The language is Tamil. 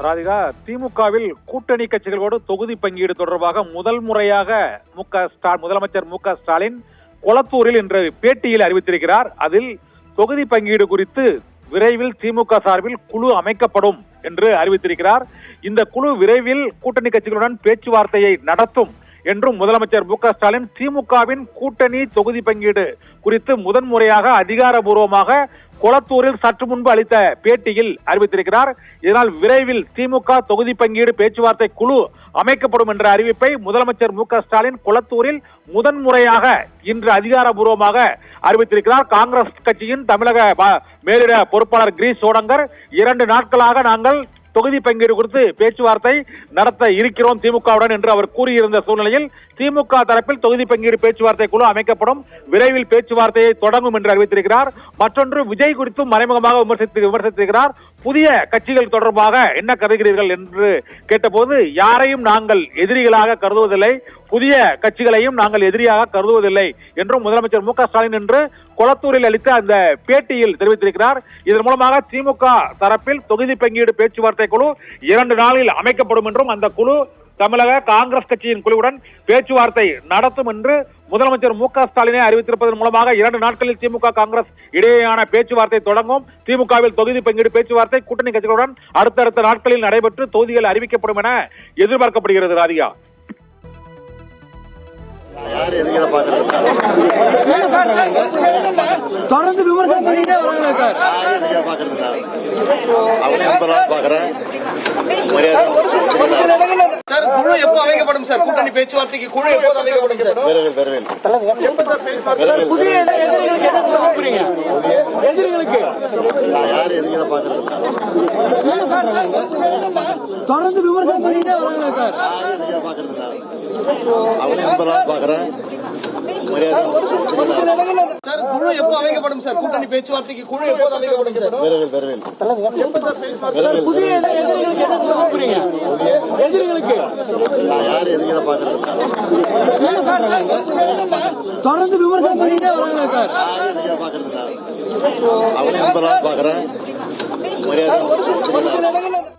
ராதிகா, திமுகவில் கூட்டணி கட்சிகளோடு தொகுதி பங்கீடு தொடர்பாக முதல் முறையாக முதலமைச்சர் மு க ஸ்டாலின் கொளத்தூரில் இன்று பேட்டியில் அறிவித்திருக்கிறார். அதில் தொகுதி பங்கீடு குறித்து விரைவில் திமுக சார்பில் குழு அமைக்கப்படும் என்று அறிவித்திருக்கிறார். இந்த குழு விரைவில் கூட்டணி கட்சிகளுடன் பேச்சுவார்த்தையை நடத்தும் என்றும் முதலமைச்சர் மு க ஸ்டாலின் திமுகவின் கூட்டணி தொகுதி பங்கீடு குறித்து முதன்முறையாக அதிகாரபூர்வமாக கொளத்தூரில் சற்று முன்பு அளித்த பேட்டியில் அறிவித்திருக்கிறார். இதனால் விரைவில் திமுக தொகுதி பங்கீடு பேச்சுவார்த்தை குழு அமைக்கப்படும் என்ற அறிவிப்பை முதலமைச்சர் மு க ஸ்டாலின் கொளத்தூரில் முதன்முறையாக இன்று அதிகாரபூர்வமாக அறிவித்திருக்கிறார். காங்கிரஸ் கட்சியின் தமிழக மேலிட பொறுப்பாளர் கிரீஷ் சோடங்கர் 2 நாட்களாக நாங்கள் தொகுதி பங்கீடு குறித்து பேச்சுவார்த்தை நடத்த இருக்கிறோம் திமுகவுடன் என்று அவர் கூறியிருந்த சூழ்நிலையில் திமுக தரப்பில் தொகுதி பங்கீடு பேச்சுவார்த்தை குழு அமைக்கப்படும், விரைவில் பேச்சுவார்த்தையை தொடங்கும் என்று அறிவித்திருக்கிறார். மற்றொன்று, விஜய் குறித்தும் மறைமுகமாக விமர்சித்திருக்கிறார். புதிய கட்சிகள் தொடர்பாக என்ன கருதுகிறீர்கள் என்று கேட்டபோது, யாரையும் நாங்கள் எதிரிகளாக கருதுவதில்லை, புதிய கட்சிகளையும் நாங்கள் எதிரியாக கருதுவதில்லை என்றும் முதலமைச்சர் மு க ஸ்டாலின் என்று கொளத்தூரில் அளித்த அந்த பேட்டியில் தெரிவித்திருக்கிறார். இதன் மூலமாக திமுக தரப்பில் தொகுதி பங்கீடு பேச்சுவார்த்தை குழு 2 நாளில் அமைக்கப்படும் என்றும் அந்த குழு தமிழக காங்கிரஸ் கட்சியின் குழுவுடன் பேச்சுவார்த்தை நடத்தும் என்று முதலமைச்சர் மு க ஸ்டாலினை அறிவித்திருப்பதன் மூலமாக 2 நாட்களில் திமுக காங்கிரஸ் இடையேயான பேச்சுவார்த்தை தொடங்கும். திமுகவில் தொகுதி பங்கீடு பேச்சுவார்த்தை கூட்டணி கட்சிகளுடன் அடுத்தடுத்த நாட்களில் நடைபெற்று தொகுதிகள் அறிவிக்கப்படும் என எதிர்பார்க்கப்படுகிறது. ராதிகா, தொடர்ந்து விமர்சனம் பண்ணிட்டே வராங்க சார். சார், குழு எப்போ அமைக்கப்படும் சார்? கூட்டணி பேச்சுவார்த்தைக்கு குழு எப்போது அமைக்கப்படும் சார்? புதிய எதிரிகளுக்கு என்ன சொல்ல விரும்புறீங்க? எதிரிகளுக்கு தொடர்ந்து விமர்சனம் பண்ணிட்டே வராங்க சார். சார், குழு எப்போ அமைக்கப்படும் சார்? கூட்டணி பேச்சுவார்த்தைக்கு குழு எப்போது அமைக்கப்படும் சார்? புதிய எதிரிகளுக்கு என்ன சொல்ல விரும்புறீங்க? எதிரிகளுக்கு தொடர்ந்து விமர்சனம் பண்ணிட்டே வராங்க சார். சார்,